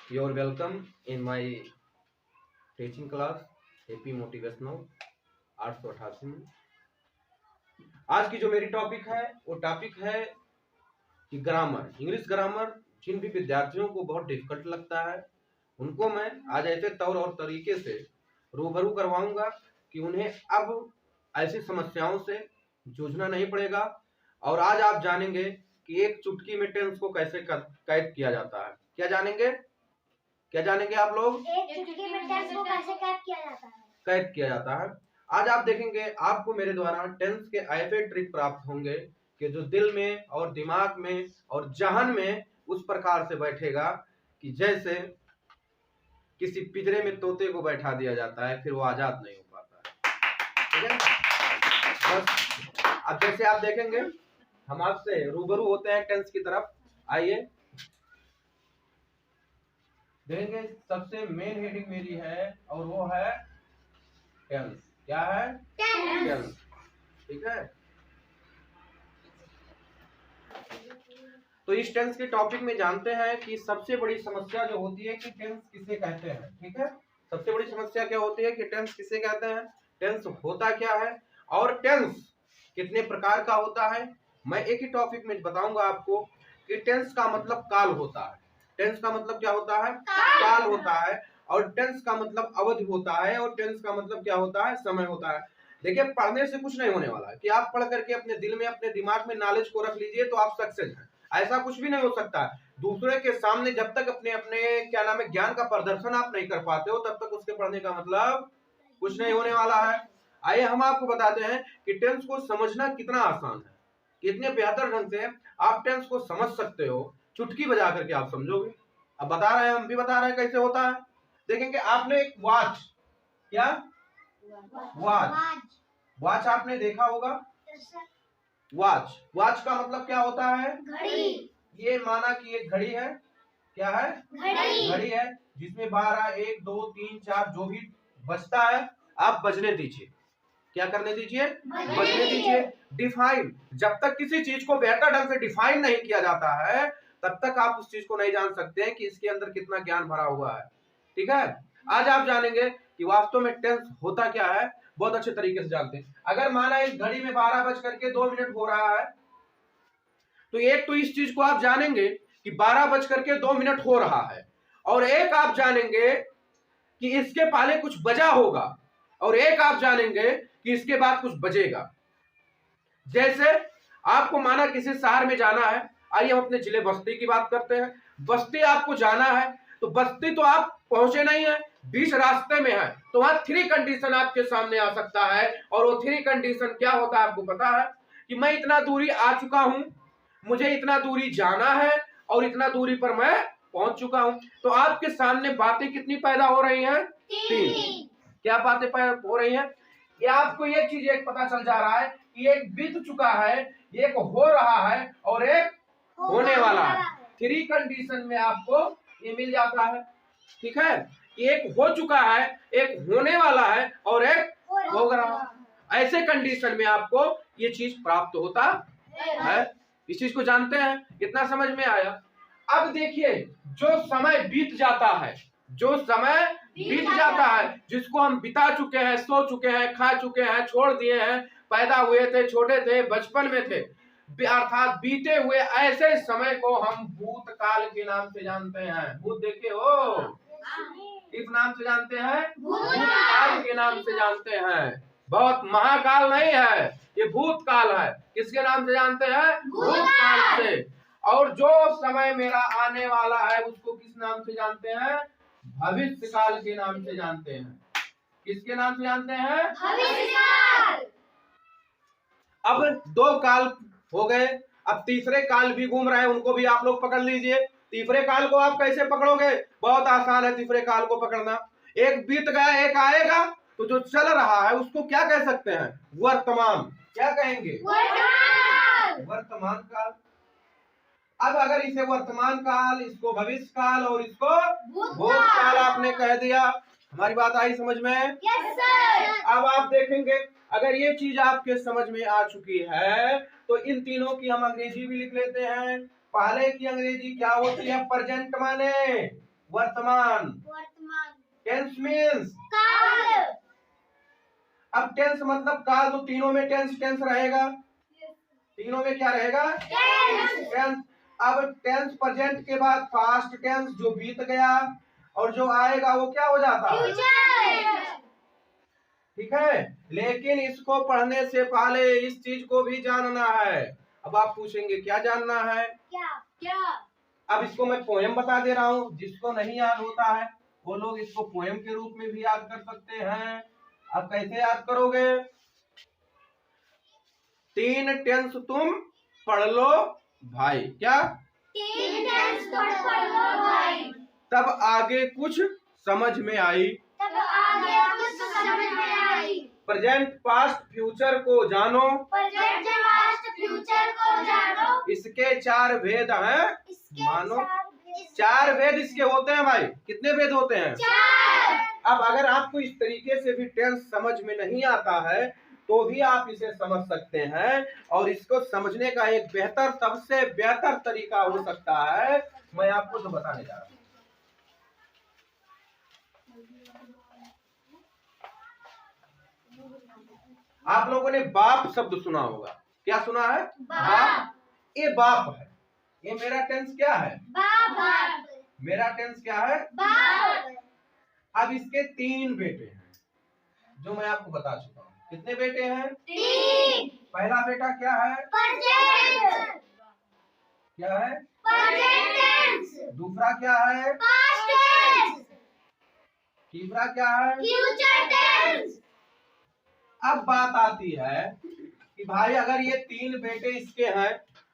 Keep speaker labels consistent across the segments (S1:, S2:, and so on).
S1: You're welcome in my teaching class AP motivational 888 में। आज की जो मेरी टॉपिक है वो टॉपिक है कि ग्रामर, इंग्लिश ग्रामर जिन भी विद्यार्थियों को बहुत डिफिकल्ट लगता है उनको मैं आज ऐसे तौर और तरीके से रूबरू करवाऊंगा कि उन्हें अब ऐसी समस्याओं से जूझना नहीं पड़ेगा। और आज आप जानेंगे कि एक चुटकी में टेंस को कैसे कैद किया जाता है। क्या जानेंगे आप लोग?
S2: एक चुटकी में टेंस को कैसे कैद किया जाता है।
S1: आज आप देखेंगे आपको मेरे द्वारा टेंस के ऐसे ट्रिक प्राप्त होंगे कि जो दिल में और दिमाग में और जहन में उस प्रकार से बैठेगा कि जैसे किसी पिंजरे में तोते को बैठा दिया जाता है, फिर वो आजाद नहीं हो पाता है। ठीक है, बस अब जैसे आप देखेंगे हम आपसे रूबरू होते हैं टेंस की तरफ। आइए देखेंगे, सबसे मेन हेडिंग मेरी है और वो है टेंस। क्या है? टेंस। ठीक है, तो इस टेंस के टॉपिक में जानते हैं कि सबसे बड़ी समस्या जो होती है कि टेंस किसे कहते हैं। ठीक है, सबसे बड़ी समस्या क्या होती है कि टेंस किसे कहते हैं, टेंस होता क्या है और टेंस कितने प्रकार का होता है। मैं एक ही टॉपिक में बताऊंगा आपको कि टेंस का मतलब काल होता है। टेंस का मतलब क्या होता है? काल होता है। और टेंस का मतलब अवधि होता है और टेंस का मतलब क्या होता है? समय होता है। देखिए, पढ़ने से कुछ नहीं होने वाला है कि आप पढ़ करके अपने दिल में अपने दिमाग में नॉलेज को रख लीजिए तो आप सक्सेस हैं, ऐसा कुछ भी नहीं हो सकता है। दूसरे के सामने जब तक अपने अपने क्या नाम है ज्ञान का प्रदर्शन आप नहीं कर पाते हो तब तक उसके पढ़ने का मतलब कुछ नहीं होने वाला है। आइए हम आपको बताते हैं कि टेंस को समझना कितना आसान है, कितने बेहतर ढंग से आप टेंस को समझ सकते हो, चुटकी बजा करके आप समझोगे। अब बता रहे हैं, हम भी बता रहे हैं कैसे होता है। देखेंगे आपने एक वॉच, क्या वॉच आपने देखा होगा। वॉच का मतलब क्या होता है?
S2: घड़ी।
S1: ये माना कि एक घड़ी है। क्या है? घड़ी है जिसमें 12, 1, 2, 3, 4 जो भी बजता है आप बजने दीजिए। क्या करने दीजिए? बजने दीजिए। डिफाइन, जब तक किसी चीज को बेहतर ढंग से डिफाइन नहीं किया जाता है तब तक आप उस चीज को नहीं जान सकते हैं कि इसके अंदर कितना ज्ञान भरा हुआ है। ठीक है, आज आप जानेंगे कि वास्तव में टेंस होता क्या है, बहुत अच्छे तरीके से जानते हैं। अगर माना इस घड़ी में 12:02 हो रहा है तो एक तो इस चीज को आप जानेंगे कि 12:02 हो रहा है, और एक आप जानेंगे कि इसके पहले कुछ बजा होगा, और एक आप जानेंगे कि इसके बाद कुछ बजेगा। जैसे आपको माना किसी शहर में जाना है, आइए हम अपने जिले बस्ती की बात करते हैं। बस्ती आपको जाना है तो बस्ती तो आप पहुंचे नहीं है, बीच रास्ते में है, तो वहां 3 कंडीशन आपके सामने आ सकता है। और वो 3 कंडीशन क्या होता है आपको पता है कि मैं इतना दूरी आ चुका हूं, मुझे इतना दूरी जाना है और इतना दूरी पर मैं पहुंच चुका हूं। तो आपके सामने बातें कितनी पैदा हो रही हैं? 3। क्या बातें पैदा हो रही हैं? ये आपको ये चीज एक पता चल जा रहा है कि एक बीत चुका है, एक हो रहा है और एक होने वाला है। 3 कंडीशन में आपको ये मिल जाता है। ठीक है, एक हो चुका है, एक होने वाला है और एक हो रहा है। ऐसे कंडीशन में आपको ये चीज प्राप्त होता है। इस चीज को जानते हैं, कितना समझ में आया? अब देखिए, जो समय बीत जाता है, जो समय बीत जाता है, जिसको हम बिता चुके हैं, सो चुके हैं, खा चुके हैं, छोड़ दिए हैं, पैदा हुए थे, छोटे थे, बचपन में थे, अर्थात बीते हुए ऐसे समय को हम भूतकाल के नाम से जानते हैं। भूत देखे हो? किस नाम से जानते हैं? भूतकाल के नाम से जानते हैं। बहुत महाकाल नहीं है, ये भूतकाल है। किसके नाम से जानते हैं? भूतकाल से। और जो समय मेरा आने वाला है उसको किस नाम से जानते हैं? भविष्य काल के नाम से जानते हैं। किसके नाम से जानते हैं?
S2: भविष्य काल।
S1: अब 2 काल हो गए, अब तीसरे काल भी घूम रहे हैं, उनको भी आप लोग पकड़ लीजिए। तीसरे काल को आप कैसे पकड़ोगे? बहुत आसान है तीसरे काल को पकड़ना। एक बीत गया, एक आएगा, तो जो चल रहा है उसको क्या कह सकते हैं? वर्तमान। क्या कहेंगे? वर्तमान काल। अब अगर इसे वर्तमान काल, इसको भविष्य काल और इसको भूतकाल आपने कह दिया, हमारी बात आई समझ में?
S2: Yes sir.
S1: अब आप देखेंगे अगर ये चीज आपके समझ में आ चुकी है तो इन तीनों की हम अंग्रेजी भी लिख लेते हैं। पहले की अंग्रेजी क्या होती है? प्रेजेंट माने वर्तमान। टेंस मीन्स अब टेंस मतलब काल, तो तीनों में टेंस टेंस रहेगा। तीनों में क्या रहेगा? टेंस। अब टेंस प्रेजेंट के बाद पास्ट टेंस जो बीत गया और जो आएगा वो क्या हो जाता है? ठीक है, लेकिन इसको पढ़ने से पहले इस चीज को भी जानना है। अब आप पूछेंगे क्या जानना है?
S2: क्या?
S1: अब इसको मैं पोएम बता दे रहा हूँ, जिसको नहीं याद होता है वो लोग इसको पोएम के रूप में भी याद कर सकते हैं। अब कैसे याद करोगे? 3 टेंस तुम पढ़ लो भाई। क्या?
S2: 3 टेंस तुम पढ़ लो भाई,
S1: तब आगे कुछ समझ में आई।
S2: तब आगे कुछ समझ में आई।
S1: प्रेजेंट पास्ट फ्यूचर को जानो,
S2: प्रेजेंट पास्ट फ्यूचर को जानो।
S1: इसके 4 भेद हैं मानो। 4 भेद इसके होते हैं भाई। कितने भेद होते हैं? 4। अब अगर आपको इस तरीके से भी टेंस समझ में नहीं आता है तो भी आप इसे समझ सकते हैं, और इसको समझने का एक बेहतर, सबसे बेहतर तरीका हो सकता है, मैं आपको तो बताने जा रहा हूँ। आप लोगों ने बाप शब्द सुना होगा। क्या सुना है? बाप। ये बाप है। ये मेरा टेंस क्या है?
S2: बाप।
S1: मेरा टेंस क्या है?
S2: बाप।
S1: अब इसके 3 बेटे हैं जो मैं आपको बता चुका हूँ। कितने बेटे हैं?
S2: 3।
S1: पहला बेटा क्या है?
S2: प्रेजेंट।
S1: क्या है?
S2: Present tense.
S1: दूसरा क्या है?
S2: Past tense.
S1: तीसरा क्या है?
S2: Future tense.
S1: अब बात आती है कि भाई अगर ये 3 बेटे इसके हैं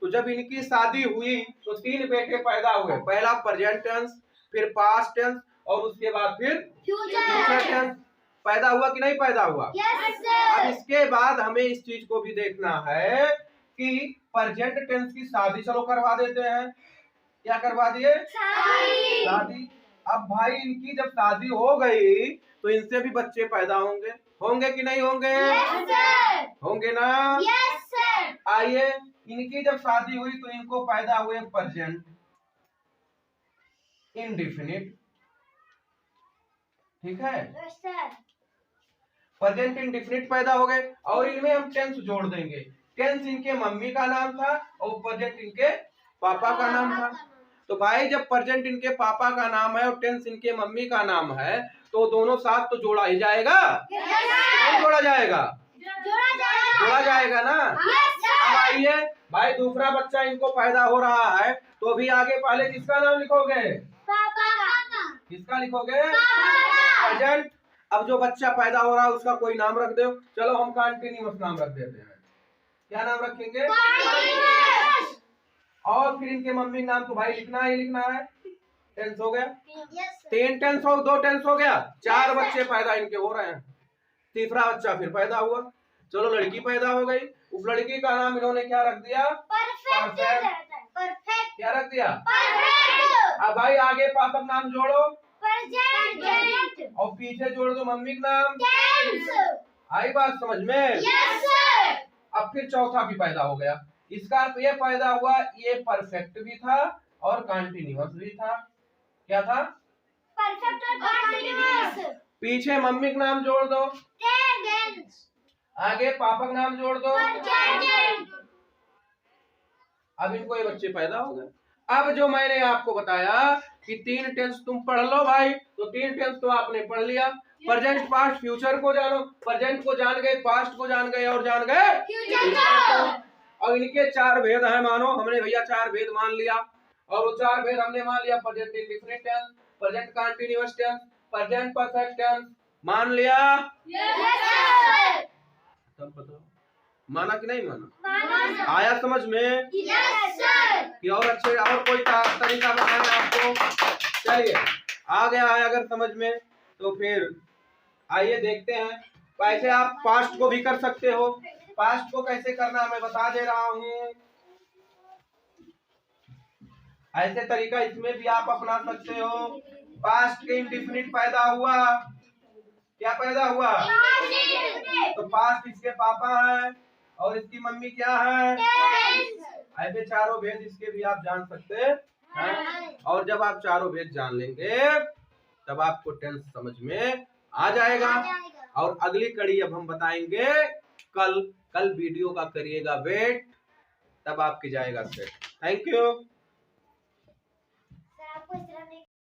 S1: तो जब इनकी शादी हुई तो 3 बेटे पैदा हुए। पहला प्रेजेंट टेंस, फिर पास्ट टेंस और उसके बाद फिर फ्यूचर टेंस। पैदा हुआ कि नहीं पैदा हुआ?
S2: Yes sir.
S1: अब इसके बाद हमें इस चीज को भी देखना है कि प्रेजेंट टेंस की शादी चलो करवा देते हैं। क्या करवा दिए? शादी। अब भाई इनकी जब शादी हो गई तो इनसे भी बच्चे पैदा होंगे। होंगे कि नहीं होंगे?
S2: Yes sir.
S1: होंगे ना?
S2: Yes sir.
S1: आइए, इनकी जब शादी हुई तो इनको पैदा हुए प्रेजेंट इंडेफिनिट। ठीक है,
S2: यस सर।
S1: प्रेजेंट इंडेफिनिट पैदा हो गए और इनमें हम टेंस जोड़ देंगे। टेंस इनके मम्मी का नाम था और प्रेजेंट इनके पापा का नाम था। तो भाई जब प्रेजेंट इनके पापा का नाम है और टेंस इनके मम्मी का नाम है तो दोनों साथ तो जोड़ा ही जाएगा। नहीं जोड़ा जाएगा? जोड़ा जाएगा ना। अब आइए भाई, दूसरा बच्चा इनको पैदा हो रहा है तो अभी आगे पहले किसका नाम लिखोगे?
S2: पापा का।
S1: किसका लिखोगे? प्रेजेंट। अब जो बच्चा पैदा हो रहा है उसका कोई नाम रख दो। चलो हम कंटीन्यूअस नाम रख देते हैं। क्या नाम रखेंगे? और फिर इनके मम्मी नाम तो भाई लिखना ही लिखना है। टेंस हो गया। 3 टेंस हो, 2 टेंस हो गया। 4 बच्चे पैदा इनके हो रहे हैं। तीसरा बच्चा फिर पैदा हुआ। चलो लड़की पैदा हो गई। उस लड़की का नाम इन्होंने क्या रख दिया?
S2: परफेक्ट।
S1: क्या रख दिया?
S2: परफेक्ट।
S1: अब भाई आगे पापा का नाम जोड़ो
S2: प्रेजेंट
S1: और पीछे जोड़ दो मम्मी का नाम।
S2: टेंस।
S1: आई बात समझ में?
S2: Yes sir.
S1: अब फिर चौथा भी पैदा हो गया। इसका अर्थ ये पैदा हुआ, ये परफेक्ट भी था और कंटिन्यूअस भी था। क्या था?
S2: परफेक्ट और कंटीन्यूअस।
S1: पीछे मम्मी का नाम जोड़ दो,
S2: टेंस।
S1: आगे पापा का नाम जोड़ दो।
S2: प्रेजेंट।
S1: अब इनको ये बच्चे पैदा हो गए। अब जो मैंने आपको बताया कि 3 टेंस तुम पढ़ लो भाई, तो 3 टेंस तो आपने पढ़ लिया। प्रेजेंट पास्ट फ्यूचर को जानो। प्रेजेंट को जान गए, पास्ट को जान गए और जान गए फ्यूचर को। और इनके 4 भेद हैं मानो। हमने भैया 4 भेद मान लिया और वो 4 भेद हमने मान लिया। Present indefinite tense, present continuous tense, present perfect tense. मान लिया?
S2: Yes sir.
S1: तब बताओ माना कि नहीं माना?
S2: माना।
S1: आया समझ में?
S2: Yes sir.
S1: कि और अच्छे और कोई तरीका बताएं आपको? चलिए, आ गया है अगर समझ में तो फिर आइए देखते हैं। वैसे आप पास्ट को भी कर सकते हो। पास्ट को कैसे करना मैं बता दे रहा हूँ। ऐसे तरीका इसमें भी आप अपना सकते हो। पास्ट के इंडेफिनिट पैदा हुआ। क्या पैदा हुआ? तो पास्ट इसके पापा है और इसकी मम्मी क्या है? ऐसे 4 भेद इसके भी आप जान सकते है? और जब आप चारों भेद जान लेंगे तब आपको टेंस समझ में आ जाएगा। और अगली कड़ी अब हम बताएंगे कल वीडियो का करिएगा वेट, तब आपकी जाएगा सेट। Thank you.